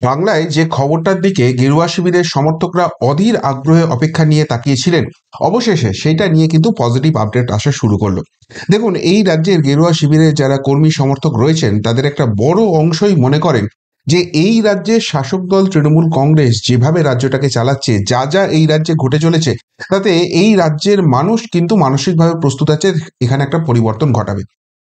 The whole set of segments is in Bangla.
বাংলায় যে খবরটার দিকে গেরুয়া শিবিরের সমর্থকরা অধীর আগ্রহে অপেক্ষা নিয়ে তাকিয়েছিলেন, অবশেষে সেইটা নিয়ে কিন্তু পজিটিভ আপডেট আসা শুরু করলো। দেখুন, এই রাজ্যের গেরুয়া শিবিরের যারা কর্মী সমর্থক রয়েছেন তাদের একটা বড় অংশই মনে করেন যে এই রাজ্যের শাসক দল তৃণমূল কংগ্রেস যেভাবে রাজ্যটাকে চালাচ্ছে, যা যা এই রাজ্যে ঘটে চলেছে, তাতে এই রাজ্যের মানুষ কিন্তু মানসিকভাবে প্রস্তুত আছে এখানে একটা পরিবর্তন ঘটাবে।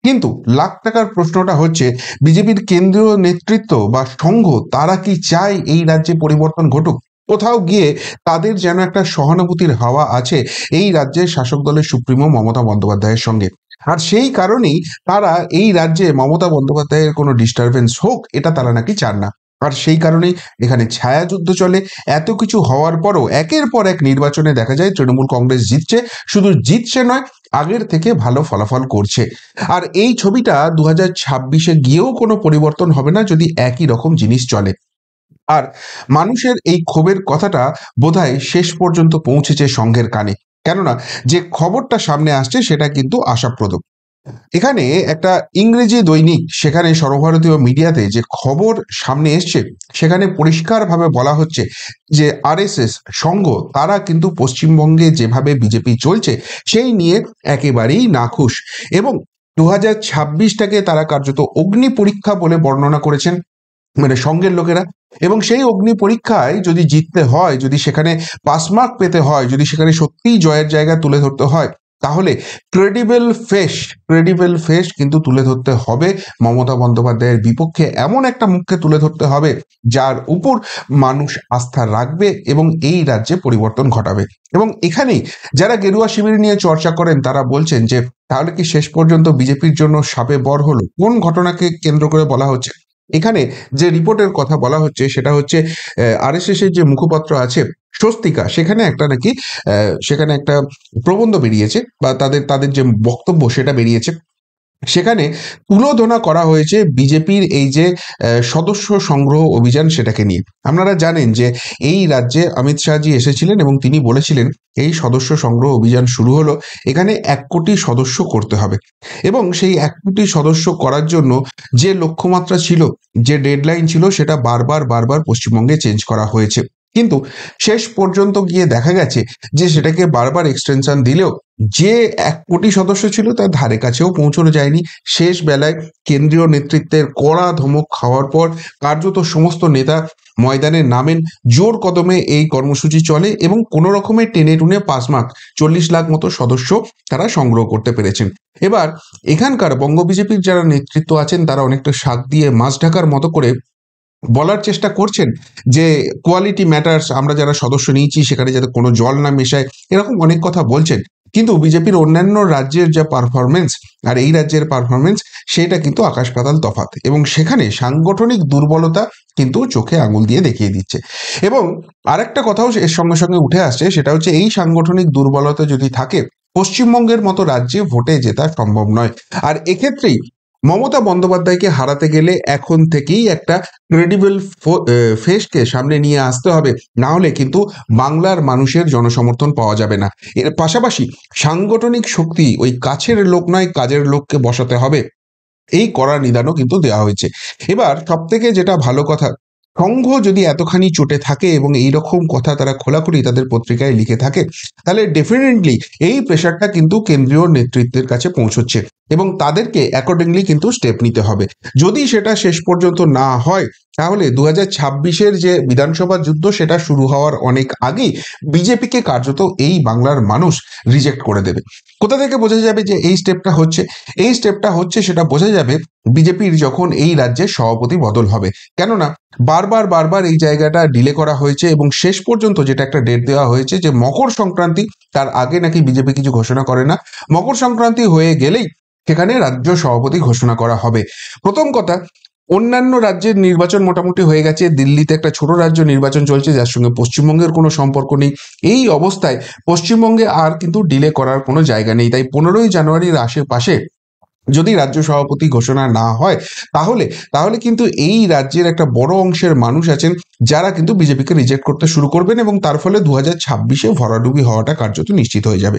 কিন্তু লাখ টাকার প্রশ্নটা হচ্ছে, বিজেপির কেন্দ্রীয় নেতৃত্ব বা সংঘ তারা কি চায় এই রাজ্যে পরিবর্তন ঘটুক? কোথাও গিয়ে তাদের যেন একটা সহানুভূতির হাওয়া আছে এই রাজ্যের শাসক দলের সুপ্রিমো মমতা বন্দ্যোপাধ্যায়ের সঙ্গে। আর সেই কারণেই তারা এই রাজ্যে মমতা বন্দ্যোপাধ্যায়ের কোনো ডিস্টারবেন্স হোক এটা তারা নাকি চান না। আর সেই কারণেই এখানে ছায়া যুদ্ধ চলে। এত কিছু হওয়ার পরও একের পর এক নির্বাচনে দেখা যায় তৃণমূল কংগ্রেস জিতছে, শুধু জিতছে নয়, আগের থেকে ভালো ফলাফল করছে। আর এই ছবিটা 2026-এ গিয়েও কোনো পরিবর্তন হবে না যদি একই রকম জিনিস চলে। আর মানুষের এই ক্ষোভের কথাটা বোধহয় শেষ পর্যন্ত পৌঁছেছে সংঘের কানে। কেননা যে খবরটা সামনে আসছে সেটা কিন্তু আশাপ্রদ। এখানে একটা ইংরেজি দৈনিক, সেখানে সর্বভারতীয় মিডিয়াতে যে খবর সামনে এসছে সেখানে পরিষ্কারভাবে বলা হচ্ছে যে আরএসএস সংঘ তারা কিন্তু পশ্চিমবঙ্গে যেভাবে বিজেপি চলছে সেই নিয়ে একেবারেই নাখুশ, এবং 2026টাকে তারা কার্যত অগ্নি পরীক্ষা বলে বর্ণনা করেছেন, মানে সঙ্গের লোকেরা। এবং সেই অগ্নি পরীক্ষায় যদি জিততে হয়, যদি সেখানে পাসমার্ক পেতে হয়, যদি সেখানে সত্যিই জয়ের জায়গা তুলে ধরতে হয়, তাহলে ক্রেডিবল ফেস কিন্তু তুলে ধরতে হবে মমতা বন্দ্যোপাধ্যায়ের বিপক্ষে। এমন একটা মুখকে তুলে ধরতে হবে যার উপর মানুষ আস্থা রাখবে এবং এই রাজ্যে পরিবর্তন ঘটাবে। এবং এখানেই যারা গেরুয়া শিবির নিয়ে চর্চা করেন তারা বলছেন যে তাহলে কি শেষ পর্যন্ত বিজেপির জন্য শাপে বর হলো? কোন ঘটনাকে কেন্দ্র করে বলা হচ্ছে? এখানে যে রিপোর্টের কথা বলা হচ্ছে সেটা হচ্ছে আরএসএস এর যে মুখপাত্র আছে স্বস্তিকা, সেখানে একটা নাকি সেখানে একটা প্রবন্ধ বেরিয়েছে বা তাদের তাদের যে বক্তব্য সেটা বেরিয়েছে। সেখানে তুলোধনা করা হয়েছে বিজেপির এই যে সদস্য সংগ্রহ অভিযান সেটাকে নিয়ে। আপনারা জানেন যে এই রাজ্যে অমিত শাহজি এসেছিলেন এবং তিনি বলেছিলেন এই সদস্য সংগ্রহ অভিযান শুরু হলো, এখানে 1 কোটি সদস্য করতে হবে। এবং সেই 1 কোটি সদস্য করার জন্য যে লক্ষ্যমাত্রা ছিল, যে ডেডলাইন ছিল, সেটা বারবার পশ্চিমবঙ্গে চেঞ্জ করা হয়েছে। কিন্তু শেষ পর্যন্ত গিয়ে দেখা গেছে যে সেটাকে বারবার এক্সটেনশন দিলেও যে 1 কোটি সদস্য ছিল তার ধারে কাছেও পৌঁছানো যায়নি। শেষ বেলায় কেন্দ্রীয় নেতৃত্বের কড়া ধমক খাওয়ার পর কার্যত সমস্ত নেতা ময়দানে নামেন, জোর কদমে এই কর্মসূচি চলে এবং কোনো রকমের টেনে টুনে 5 মার্ক 40 লাখ মতো সদস্য তারা সংগ্রহ করতে পেরেছেন। এবার এখানকার বঙ্গ বিজেপির যারা নেতৃত্ব আছেন তারা অনেকটা শাক দিয়ে মাছ ঢাকার মতো করে বলার চেষ্টা করছেন যে কোয়ালিটি ম্যাটার্স, আমরা যারা সদস্য নিয়েছি সেখানে যাতে কোনো জল না মেশায়, এরকম অনেক কথা বলছেন। কিন্তু বিজেপির অন্যান্য রাজ্যের যা পারফরমেন্স আর এই রাজ্যের পারফরমেন্স সেটা কিন্তু আকাশ পাতাল তফাৎ, এবং সেখানে সাংগঠনিক দুর্বলতা কিন্তু চোখে আঙুল দিয়ে দেখিয়ে দিচ্ছে। এবং আরেকটা কথাও এর সঙ্গে সঙ্গে উঠে আসছে, সেটা হচ্ছে এই সাংগঠনিক দুর্বলতা যদি থাকে পশ্চিমবঙ্গের মতো রাজ্যে ভোটে জেতা সম্ভব নয়। আর এক্ষেত্রেই মমতা বন্দ্যোপাধ্যায়কে হারাতে গেলে এখন থেকেই একটা ক্রেডিবল ফেসকে সামনে নিয়ে আসতে হবে, না হলে কিন্তু বাংলার মানুষের জনসমর্থন পাওয়া যাবে না। এর পাশাপাশি সাংগঠনিক শক্তি ওই কাছের লোক নয় কাজের লোককে বসাতে হবে, এই কড়া নিদানও কিন্তু দেওয়া হয়েছে। এবার সব থেকে যেটা ভালো কথা, সংঘ যদি এতখানি চটে থাকে এবং এইরকম কথা তারা খোলাখুলি তাদের পত্রিকায় লিখে থাকে, তাহলে ডেফিনেটলি এই প্রেশারটা কিন্তু কেন্দ্রীয় নেতৃত্বের কাছে পৌঁছচ্ছে এবং তাদেরকে অ্যাকর্ডিংলি কিন্তু স্টেপ নিতে হবে। যদি সেটা শেষ পর্যন্ত না হয় তাহলে 2026-এর যে বিধানসভা যুদ্ধ সেটা শুরু হওয়ার অনেক আগেই বিজেপিকে কার্যত এই বাংলার মানুষ রিজেক্ট করে দেবে। কোথা থেকে বোঝা যাবে যে এই স্টেপটা হচ্ছে? এই স্টেপটা হচ্ছে সেটা বোঝা যাবে বিজেপির যখন এই রাজ্যের সভাপতি বদল হবে। কেননা বারবার এই জায়গাটা ডিলে করা হয়েছে এবং শেষ পর্যন্ত যেটা একটা ডেট দেওয়া হয়েছে যে মকর সংক্রান্তি, তার আগে নাকি বিজেপি কিছু ঘোষণা করে না, মকর সংক্রান্তি হয়ে গেলেই সেখানে রাজ্য সভাপতি ঘোষণা করা হবে। প্রথম কথা, অন্যান্য রাজ্যের নির্বাচন মোটামুটি হয়ে গেছে, দিল্লিতে একটা ছোট রাজ্য নির্বাচন চলছে যার সঙ্গে পশ্চিমবঙ্গের কোনো সম্পর্ক নেই। এই অবস্থায় পশ্চিমবঙ্গে আর কিন্তু ডিলে করার কোনো জায়গা নেই। তাই 15ই জানুয়ারির আশেপাশে যদি রাজ্য সভাপতি ঘোষণা না হয় তাহলে তাহলে কিন্তু এই রাজ্যের একটা বড় অংশের মানুষ আছেন যারা কিন্তু বিজেপিকে রিজেক্ট করতে শুরু করবেন এবং তার ফলে 2026-এ ভরাডুবি হওয়াটা কার্যত নিশ্চিত হয়ে যাবে।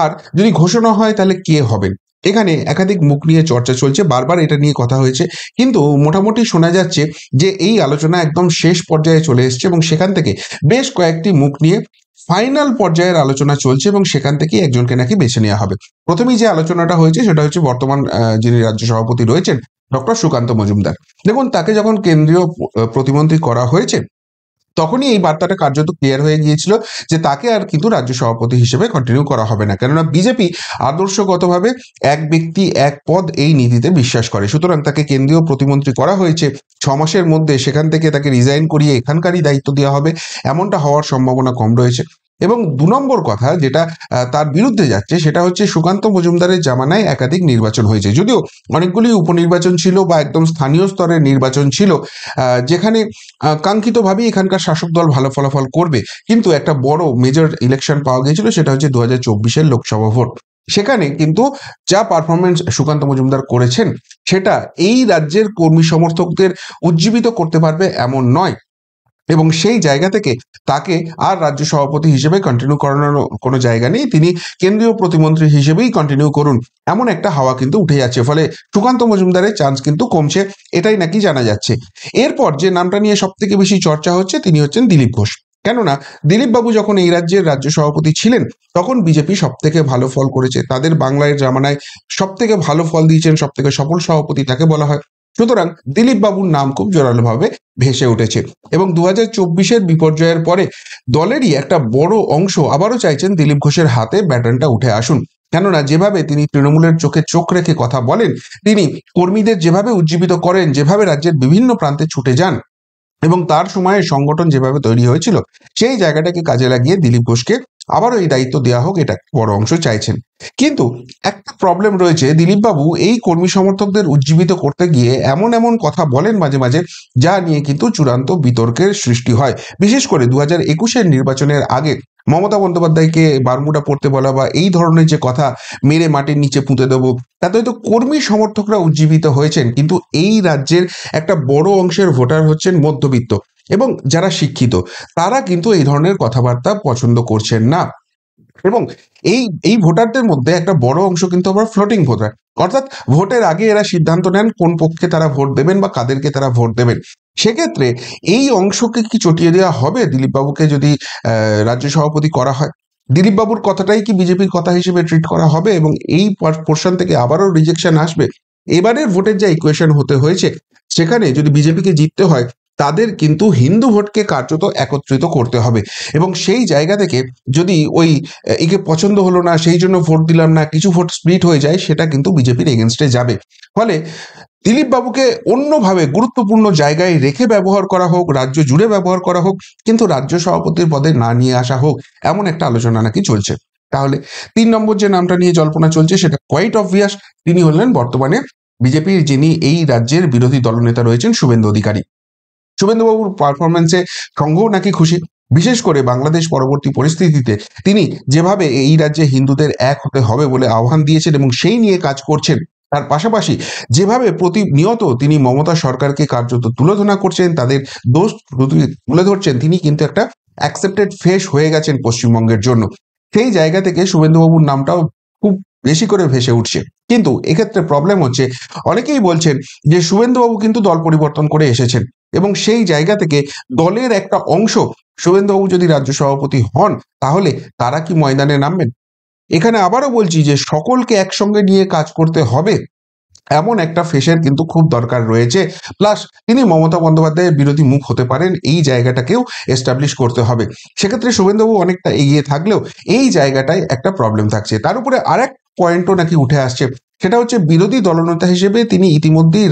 আর যদি ঘোষণা হয় তাহলে কে হবেন? এখানে একাধিক মুখ নিয়ে চর্চা চলছে, বারবার এটা নিয়ে কথা হয়েছে, কিন্তু মোটামুটি শোনা যাচ্ছে যে এই আলোচনা একদম শেষ পর্যায়ে চলে এসছে এবং সেখান থেকে বেশ কয়েকটি মুখ নিয়ে ফাইনাল পর্যায়ের আলোচনা চলছে এবং সেখান থেকে একজনকে নাকি বেছে নেওয়া হবে। প্রথমেই যে আলোচনাটা হয়েছে সেটা হচ্ছে বর্তমান যিনি রাজ্য সভাপতি রয়েছেন ডক্টর সুকান্ত মজুমদার। দেখুন, তাকে যখন কেন্দ্রীয় প্রতিমন্ত্রী করা হয়েছে তখনই এই বার্তাটা কার্যত ক্লিয়ার হয়ে গিয়েছিল যে তাকে আর কিন্তু রাজ্য সভাপতি হিসেবে কন্টিনিউ করা হবে না, কেননা বিজেপি আদর্শগতভাবে এক ব্যক্তি এক পদ এই নীতিতে বিশ্বাস করে। সুতরাং তাকে কেন্দ্রীয় প্রতিমন্ত্রী করা হয়েছে, 6 মাসের মধ্যে সেখান থেকে তাকে রিজাইন করিয়ে এখানকারই দায়িত্ব দেওয়া হবে এমনটা হওয়ার সম্ভাবনা কম রয়েছে। এবং 2 নম্বর কথা যেটা তার বিরুদ্ধে যাচ্ছে সেটা হচ্ছে সুকান্ত মজুমদারের জামানায় একাধিক নির্বাচন হয়েছে, যদিও অনেকগুলি উপনির্বাচন ছিল বা একদম স্থানীয় স্তরের নির্বাচন ছিল যেখানে কাঙ্ক্ষিতভাবেই এখানকার শাসক দল ভালো ফলাফল করবে, কিন্তু একটা বড় মেজর ইলেকশন পাওয়া গিয়েছিল, সেটা হচ্ছে 2024-এর লোকসভা ভোট। সেখানে কিন্তু যা পারফরমেন্স সুকান্ত মজুমদার করেছেন সেটা এই রাজ্যের কর্মী সমর্থকদের উজ্জীবিত করতে পারবে এমন নয়, এবং সেই জায়গা থেকে তাকে আর রাজ্য সভাপতি হিসেবে কন্টিনিউ করানোর কোনো জায়গা নেই, তিনি কেন্দ্রীয় প্রতিমন্ত্রী হিসেবেই কন্টিনিউ করুন এমন একটা হাওয়া কিন্তু উঠে যাচ্ছে। ফলে সুকান্ত মজুমদারের চান্স কিন্তু কমছে, এটাই নাকি জানা যাচ্ছে। এরপর যে নামটা নিয়ে সব থেকে বেশি চর্চা হচ্ছে তিনি হচ্ছেন দিলীপ ঘোষ। কেননা দিলীপ বাবু যখন এই রাজ্যের রাজ্য সভাপতি ছিলেন তখন বিজেপি সব থেকে ভালো ফল করেছে, তাদের বাংলায় জামানায় সব থেকে ভালো ফল দিয়েছেন, সব থেকে সফল সভাপতি তাকে বলা হয়। সুতরাং দিলীপ বাবুর নাম খুব জোরালোভাবে ভেসে উঠেছে এবং 2024-এর বিপর্যয়ের পরে দলেরই একটা বড় অংশ আবারও চাইছেন দিলীপ ঘোষের হাতে ব্যাটনটা উঠে আসুন। কেননা যেভাবে তিনি তৃণমূলের চোখে চোখ রেখে কথা বলেন, তিনি কর্মীদের যেভাবে উজ্জীবিত করেন, যেভাবে রাজ্যের বিভিন্ন প্রান্তে ছুটে যান এবং তার সময়ে সংগঠন যেভাবে তৈরি হয়েছিল, সেই জায়গাটাকে কাজে লাগিয়ে দিলীপ ঘোষকে আবারও এই দায়িত্ব দেওয়া হোক, এটা বড় অংশ চাইছেন। কিন্তু একটা প্রবলেম রয়েছে, দিলীপ বাবু এই কর্মী সমর্থকদের উজ্জীবিত করতে গিয়ে এমন এমন কথা বলেন মাঝে মাঝে যা নিয়ে কিন্তু চূড়ান্ত বিতর্কের সৃষ্টি হয়। বিশেষ করে 2021-এর নির্বাচনের আগে মমতা বন্দ্যোপাধ্যায়কে বারমুডা পড়তে বলা বা এই ধরনের যে কথা, মেরে মাটির নিচে পুঁতে দেবো, তাতে হয়তো কর্মী সমর্থকরা উজ্জীবিত হয়েছেন, কিন্তু এই রাজ্যের একটা বড় অংশের ভোটার হচ্ছেন মধ্যবিত্ত এবং যারা শিক্ষিত, তারা কিন্তু এই ধরনের কথাবার্তা পছন্দ করছেন না। এবং এই এই ভোটারদের মধ্যে একটা বড় অংশ কিন্তু আবার ফ্লোটিং ভোটার, অর্থাৎ ভোটের আগে এরা সিদ্ধান্ত নেন কোন পক্ষে তারা ভোট দেবেন বা কাদেরকে তারা ভোট দেবেন। সেক্ষেত্রে এই অংশকে কি চটিয়ে দেওয়া হবে দিলীপ বাবুকে যদি রাজ্য সভাপতি করা হয়? দিলীপ বাবুর কথাটাই কি বিজেপির কথা হিসেবে ট্রিট করা হবে এবং এই পোর্শন থেকে আবারও রিজেকশন আসবে? এবারের ভোটের যা ইকুয়েশন হতে হয়েছে সেখানে যদি বিজেপিকে জিততে হয় তাদের কিন্তু হিন্দু ভোটকে কার্যত একত্রিত করতে হবে, এবং সেই জায়গা থেকে যদি ওই একে পছন্দ হলো না সেই জন্য ভোট দিলাম না, কিছু ভোট স্প্লিট হয়ে যায়, সেটা কিন্তু বিজেপির এগেনস্টে যাবে। ফলে দিলীপ বাবুকে অন্যভাবে গুরুত্বপূর্ণ জায়গায় রেখে ব্যবহার করা হোক, রাজ্য জুড়ে ব্যবহার করা হোক, কিন্তু রাজ্য সভাপতির পদে না নিয়ে আসা হোক, এমন একটা আলোচনা নাকি চলছে। তাহলে 3 নম্বর যে নামটা নিয়ে জল্পনা চলছে সেটা কোয়াইট অবভিয়াস, তিনি হলেন বর্তমানে বিজেপির যিনি এই রাজ্যের বিরোধী দলনেতা রয়েছেন শুভেন্দু অধিকারী। শুভেন্দুবাবুর পারফরমেন্সে সংঘও নাকি খুশি, বিশেষ করে বাংলাদেশ পরবর্তী পরিস্থিতিতে তিনি যেভাবে এই রাজ্যে হিন্দুদের এক হতে হবে বলে আহ্বান দিয়েছেন এবং সেই নিয়ে কাজ করছেন, তার পাশাপাশি যেভাবে প্রতিনিয়ত তিনি মমতা সরকারকে কার্যত তুলোধনা করছেন, তাদের দোষ তুলে ধরছেন, তিনি কিন্তু একটা অ্যাকসেপ্টেড ফেস হয়ে গেছেন পশ্চিমবঙ্গের জন্য। সেই জায়গা থেকে শুভেন্দুবাবুর নামটাও খুব বেশি করে ভেসে উঠছে। কিন্তু এক্ষেত্রে প্রবলেম হচ্ছে, অনেকেই বলছেন যে শুভেন্দুবাবু কিন্তু দল পরিবর্তন করে এসেছেন এবং সেই জায়গা থেকে দলের একটা অংশ শুভেন্দুবাবু যদি রাজ্য সভাপতি হন তাহলে তারা কি ময়দানে নামবেন? এখানে আবারও বলছি যে সকলকে একসঙ্গে নিয়ে কাজ করতে হবে এমন একটা ফেসের কিন্তু খুব দরকার রয়েছে। প্লাস তিনি মমতা বন্দ্যোপাধ্যায়ের বিরোধী মুখ হতে পারেন, এই জায়গাটাকেও এস্টাবলিশ করতে হবে। সেক্ষেত্রে শুভেন্দুবাবু অনেকটা এগিয়ে থাকলেও এই জায়গাটায় একটা প্রবলেম থাকছে। তার উপরে আরেক পয়েন্টও নাকি উঠে আসছে, সেটা হচ্ছে বিরোধী দলনেতা হিসেবে তিনি ইতিমধ্যেই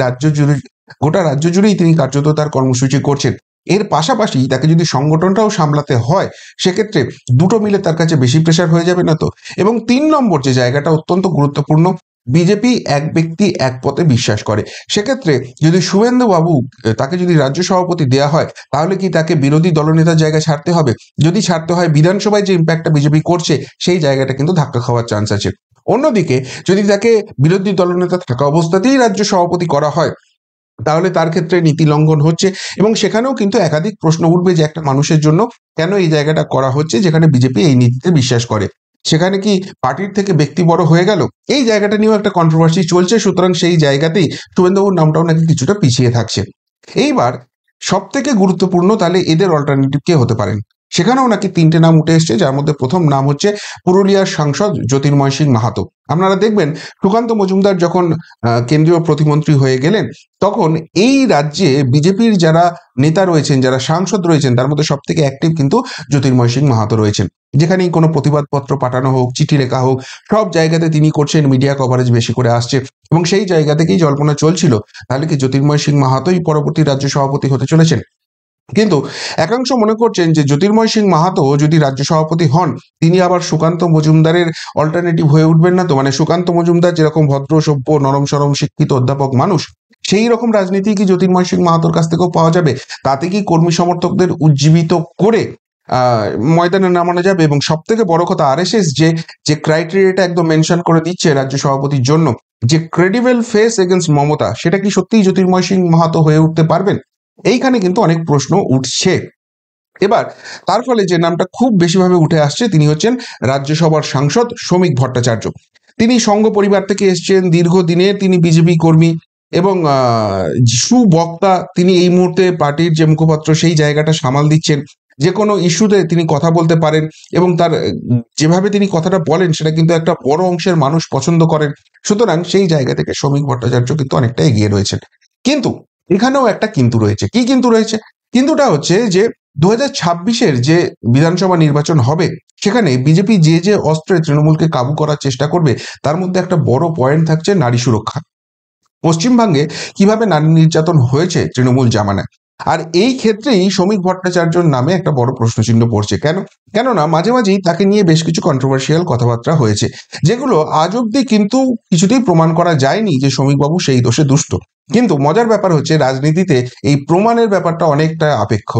গোটা রাজ্য জুড়েই তিনি কার্যত তার কর্মসূচি করছেন। এর পাশাপাশি তাকে যদি সংগঠনটাও সামলাতে হয় সেক্ষেত্রে দুটো মিলে তার কাছে বেশি প্রেশার হয়ে যাবে না তো? এবং 3 নম্বর যে জায়গাটা অত্যন্ত গুরুত্বপূর্ণ, বিজেপি এক ব্যক্তি এক পথে বিশ্বাস করে। সেক্ষেত্রে যদি শুভেন্দু বাবু তাকে যদি রাজ্য সভাপতি দেওয়া হয় তাহলে কি তাকে বিরোধী দলনেতার জায়গা ছাড়তে হবে? যদি ছাড়তে হয়, বিধানসভায় যে ইম্প্যাক্টটা বিজেপি করছে সেই জায়গাটা কিন্তু ধাক্কা খাওয়ার চান্স আছে। অন্যদিকে যদি তাকে বিরোধী দলনেতা থাকা অবস্থাতেই রাজ্য সভাপতি করা হয় তাহলে তার ক্ষেত্রে নীতি লঙ্ঘন হচ্ছে এবং সেখানেও কিন্তু একাধিক প্রশ্ন উঠবে যে একটা মানুষের জন্য কেন এই জায়গাটা করা হচ্ছে যেখানে বিজেপি এই নীতিতে বিশ্বাস করে। সেখানে কি পার্টির থেকে ব্যক্তি বড় হয়ে গেল? এই জায়গাটা নিয়েও একটা কন্ট্রোভার্সি চলছে, সুতরাং সেই জায়গাতেই শুভেন্দুবাবুর নামটাও নাকি কিছুটা পিছিয়ে থাকছে। এইবার সব থেকে গুরুত্বপূর্ণ, তাহলে এদের অল্টারনেটিভ কে হতে পারেন? সেখানেও নাকি 3টে নাম উঠে এসছে, যার মধ্যে প্রথম নাম হচ্ছে পুরুলিয়ার সাংসদ জ্যোতির্ময় সিং মাহাতো। আপনারা দেখবেন সুকান্ত মজুমদার যখন কেন্দ্রীয় প্রতিমন্ত্রী হয়ে গেলেন, তখন এই রাজ্যে বিজেপির যারা নেতা রয়েছেন, যারা সাংসদ রয়েছেন, তার মধ্যে সব থেকে অ্যাক্টিভ কিন্তু জ্যোতির্ময় সিং মাহাতো রয়েছেন। যেখানেই কোনো প্রতিবাদপত্র পাঠানো হোক, চিঠি লেখা হোক, সব জায়গাতে তিনি করছেন, মিডিয়া কভারেজ বেশি করে আসছে, এবং সেই জায়গা থেকেই জল্পনা চলছিল তাহলে কি জ্যোতির্ময় সিং মাহাতোই পরবর্তী রাজ্য সভাপতি হতে চলেছেন। কিন্তু একাংশ মনে করছেন যে জ্যোতির্ময় সিং মাহাতো যদি রাজ্য সভাপতি হন, তিনি আবার সুকান্ত মজুমদারের অল্টারনেটিভ হয়ে উঠবেন না তো? মানে সুকান্ত মজুমদার যেরকম ভদ্র, সভ্য, নরম সরম, শিক্ষিত অধ্যাপক মানুষ, সেই রকম রাজনীতি কি জ্যোতির্ময় সিং মাহাতোর কাছ থেকেও পাওয়া যাবে? তাতে কি কর্মী সমর্থকদের উজ্জীবিত করে ময়দানে নামানো যাবে? এবং সব থেকে বড় কথা, আরএসএস যে ক্রাইটেরিয়াটা একদম মেনশন করে দিচ্ছে রাজ্য সভাপতির জন্য, যে ক্রেডিবল ফেস এগেন্স্ট মমতা, সেটা কি সত্যিই জ্যোতির্ময় সিং মাহাতো হয়ে উঠতে পারবেন? এইখানে কিন্তু অনেক প্রশ্ন উঠছে। এবার তার ফলে যে নামটা খুব বেশিভাবে উঠে আসছে, তিনি হচ্ছেন রাজ্যসভার সাংসদ শ্রমিক ভট্টাচার্য। তিনি সংঘ পরিবার থেকে এসছেন, দীর্ঘদিনের তিনি বিজেপি কর্মী এবং সুবক্তা। তিনি এই মুহূর্তে পার্টির যে মুখপাত্র, সেই জায়গাটা সামাল দিচ্ছেন। যে কোনো ইস্যুতে তিনি কথা বলতে পারেন, এবং তার যেভাবে তিনি কথাটা বলেন সেটা কিন্তু একটা বড় অংশের মানুষ পছন্দ করেন। সুতরাং সেই জায়গা থেকে শ্রমিক ভট্টাচার্য কিন্তু অনেকটা এগিয়ে রয়েছেন। কিন্তু এখানেও একটা কিন্তু রয়েছে। কি কিন্তু রয়েছে? কিন্তুটা হচ্ছে যে 2026-এর যে বিধানসভা নির্বাচন হবে, সেখানে বিজেপি যে অস্ত্রে তৃণমূলকে কাবু করার চেষ্টা করবে, তার মধ্যে একটা বড় পয়েন্ট থাকছে নারী সুরক্ষা। পশ্চিমবঙ্গে কিভাবে নারী নির্যাতন হয়েছে তৃণমূল জামানায়, আর এই ক্ষেত্রেই শ্রমিক ভট্টাচার্যর নামে একটা বড় প্রশ্নচিহ্ন পড়ছে। কেননা মাঝে মাঝেই তাকে নিয়ে বেশ কিছু কন্ট্রোভার্সিয়াল কথাবার্তা হয়েছে, যেগুলো আজ অব্দি কিন্তু কিছুতেই প্রমাণ করা যায়নি যে শ্রমিকবাবু সেই দোষে দুষ্ট। কিন্তু মজার ব্যাপার হচ্ছে, রাজনীতিতে এই প্রমাণের ব্যাপারটা অনেকটা আপেক্ষ।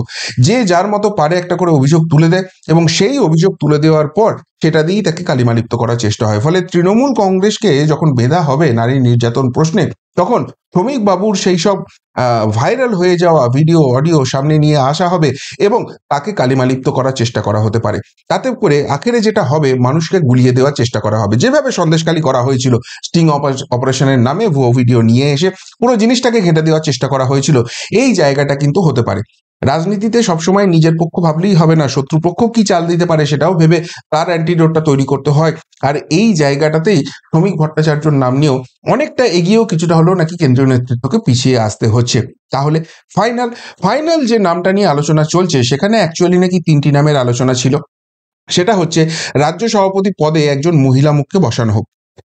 যে যার মতো পারে একটা করে অভিযোগ তুলে দেয়, এবং সেই অভিযোগ তুলে দেওয়ার পর সেটা দিয়েই তাকে কালিমালিপ্ত করার চেষ্টা হয়। ফলে তৃণমূল কংগ্রেসকে যখন বেধা হবে নারী নির্যাতন প্রশ্নে, তখন শ্রমিক বাবুর সেই সব ভাইরাল হয়ে যাওয়া ভিডিও, অডিও সামনে নিয়ে আসা হবে, এবং তাকে কালিমালিপ্ত করার চেষ্টা করা হতে পারে। তাতে করে আখেরে যেটা হবে, মানুষকে গুলিয়ে দেওয়ার চেষ্টা করা হবে, যেভাবে সন্দেশখালী করা হয়েছিল। স্টিং অপারেশনের নামে ভুয়ো ভিডিও নিয়ে এসে পুরো জিনিসটাকে ঘেঁটে দেওয়ার চেষ্টা করা হয়েছিল। এই জায়গাটা কিন্তু হতে পারে। রাজনীতিতে সবসময় নিজের পক্ষ ভাবলেই হবে না, শত্রুপক্ষ কি চাল দিতে পারে সেটাও ভেবে তার অ্যান্টিডোটটা তৈরি করতে হয়। আর এই জায়গাটাতেই শ্রমিক ভট্টাচার্যর নাম নিয়েও অনেকটা এগিয়েও কিছুটা হলেও নাকি কেন্দ্রীয় নেতৃত্বকে পিছিয়ে আসতে হচ্ছে। তাহলে ফাইনাল যে নামটা নিয়ে আলোচনা চলছে, সেখানে অ্যাকচুয়ালি নাকি 3টি নামের আলোচনা ছিল। সেটা হচ্ছে রাজ্য সভাপতি পদে একজন মহিলা মুখকে বসানো হোক।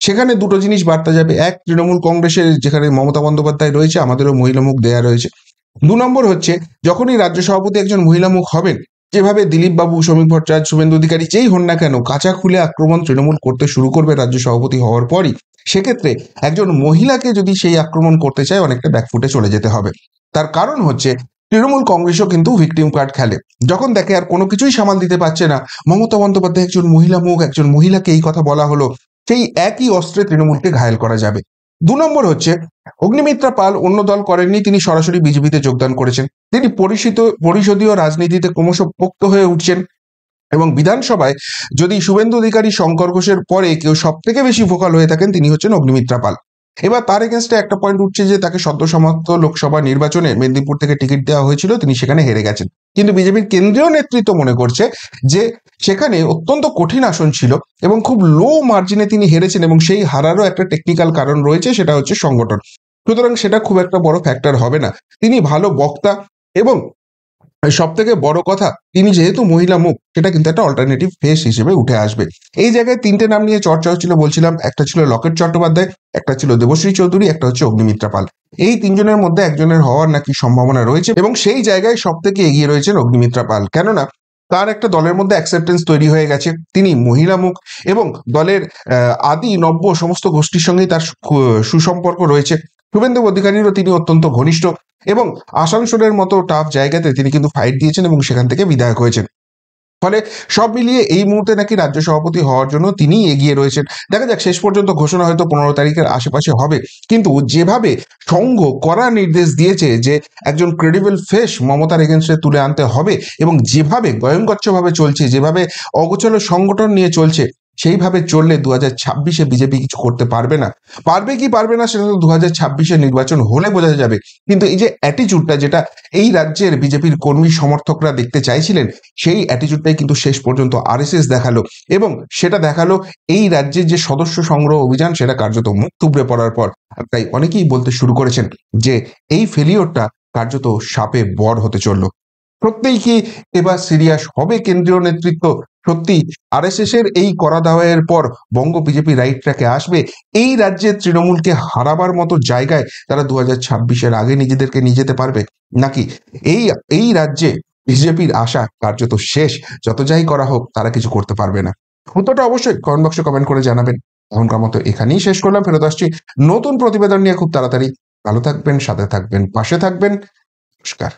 সেখানে দুটো জিনিস বার্তা যাবে। এক, তৃণমূল কংগ্রেসের যেখানে মমতা বন্দ্যোপাধ্যায় রয়েছে, আমাদেরও মহিলা মুখ দেয়া রয়েছে। 2 নম্বর হচ্ছে, যখনই রাজ্য সভাপতি একজন মহিলা মুখ হবেন, যেভাবে দিলীপ বাবু, শ্রমিক ভট্টাচার্য, শুভেন্দু অধিকারী যেই হন না কেন, কাঁচা খুলে আক্রমণ তৃণমূল করতে শুরু করবে রাজ্য সভাপতি হওয়ার পরই, সেক্ষেত্রে একজন মহিলাকে যদি সেই আক্রমণ করতে চায়, অনেকটা ব্যাকফুটে চলে যেতে হবে। তার কারণ হচ্ছে, তৃণমূল কংগ্রেসও কিন্তু ভিকটিম কার্ড খেলে। যখন দেখে আর কোনো কিছুই সামাল দিতে পারছে না, মমতা বন্দ্যোপাধ্যায় একজন মহিলা মুখ, একজন মহিলাকে এই কথা বলা হলো, সেই একই অস্ত্রে তৃণমূলকে ঘায়েল করা যাবে। 2 নম্বর হচ্ছে, অগ্নিমিত্রা পাল অন্য দল করেননি, তিনি সরাসরি বিজেপিতে যোগদান করেছেন। তিনি পরিষদীয় রাজনীতিতে ক্রমশ পোক্ত হয়ে উঠছেন, এবং বিধানসভায় যদি শুভেন্দু অধিকারী, শঙ্কর ঘোষের পরে কেউ সব থেকে বেশি ভোকাল হয়ে থাকেন, তিনি হচ্ছেন অগ্নিমিত্রা পাল। এবার তার এগেনস্টে একটা পয়েন্ট উঠছে যে তাকে সদ্য সমাপ্ত লোকসভা নির্বাচনে মেদিনীপুর থেকে টিকিট দেওয়া হয়েছিল, তিনি সেখানে হেরে গেছেন। কিন্তু বিজেপির কেন্দ্রীয় নেতৃত্ব মনে করছে যে সেখানে অত্যন্ত কঠিন আসন ছিল, এবং খুব লো মার্জিনে তিনি হেরেছেন, এবং সেই হারারও একটা টেকনিক্যাল কারণ রয়েছে, সেটা হচ্ছে সংগঠন। সুতরাং সেটা খুব একটা বড় ফ্যাক্টর হবে না। তিনি ভালো বক্তা, এবং সব থেকে বড় কথা, তিনি যেহেতু মহিলা মুখ, সেটা কিন্তু একটা অল্টারনেটিভ ফেস হিসেবে উঠে আসবে। এই জায়গায় 3টে নাম নিয়ে চর্চা হচ্ছিল, বলছিলাম। একটা ছিল লকেট চট্টোপাধ্যায়, একটা ছিল দেবশ্রী চৌধুরী, একটা হচ্ছে অগ্নিমিত্রা পাল। এই 3জনের মধ্যে একজনের হওয়ার নাকি সম্ভাবনা রয়েছে, এবং সেই জায়গায় সব থেকে এগিয়ে রয়েছেন অগ্নিমিত্রা পাল। কেননা তার একটা দলের মধ্যে অ্যাকসেপ্টেন্স তৈরি হয়ে গেছে, তিনি মহিলা মুখ, এবং দলের আদি নব্য সমস্ত গোষ্ঠীর সঙ্গেই তার সুসম্পর্ক রয়েছে। শুভেন্দু অধিকারীরও তিনি অত্যন্ত ঘনিষ্ঠ, এবং আসানসোলের মতো টাফ জায়গাতে তিনি কিন্তু ফাইট দিয়েছেন এবং সেখান থেকে বিধায়ক হয়েছেন। ফলে সব মিলিয়ে এই মুহূর্তে নাকি রাজ্য সভাপতি হওয়ার জন্য তিনি এগিয়ে রয়েছেন। দেখা যাক, শেষ পর্যন্ত ঘোষণা হয়তো 15 তারিখের আশেপাশে হবে। কিন্তু যেভাবে সংঘ কড়া নির্দেশ দিয়েছে যে একজন ক্রেডিবল ফেস মমতার এগেনস্টে তুলে আনতে হবে, এবং যেভাবে গয়ঙ্গচ্ছভাবে চলছে, যেভাবে অগোছালো সংগঠন নিয়ে চলছে, সেইভাবে চললে 2026-এ বিজেপি কিছু করতে পারবে না। পারবে কি পারবে না সেটা তো 2026-এর নির্বাচন হলে বোঝা যাবে। কিন্তু এই যে অ্যাটিচিউডটা যেটা এই রাজ্যের বিজেপির কর্মী সমর্থকরা দেখতে চাইছিলেন, সেই অ্যাটিচিউডটাই কিন্তু শেষ পর্যন্ত আরএসএস দেখালো এবং সেটা দেখালো এই রাজ্যের যে সদস্য সংগ্রহ অভিযান সেটা কার্যত মুখ থুবড়ে পড়ার পর। আর তাই অনেকেই বলতে শুরু করেছেন যে এই ফেলিওরটা কার্যত শাপে বর হতে চলল। সত্যিই কি এবার সিরিয়াস হবে কেন্দ্রীয় নেতৃত্ব? সত্যি আরএসএস এর এই কড়া দাওয়াইয়ের পর বঙ্গ বিজেপি রাইট ট্র্যাকে আসবে? এই রাজ্যের তৃণমূলকে হারাবার মতো জায়গায় তারা 2026-এর আগে নিজেদেরকে নিয়ে যেতে পারবে? নাকি এই এই রাজ্যে বিজেপির আশা কার্যত শেষ, যত যাই করা হোক তারা কিছু করতে পারবে না? উত্তরটা অবশ্যই কমেন্ট বক্সে কমেন্ট করে জানাবেন। এখনকার মতো এখানেই শেষ করলাম, ফেরত আসছি নতুন প্রতিবেদন নিয়ে খুব তাড়াতাড়ি। ভালো থাকবেন, সাথে থাকবেন, পাশে থাকবেন। নমস্কার।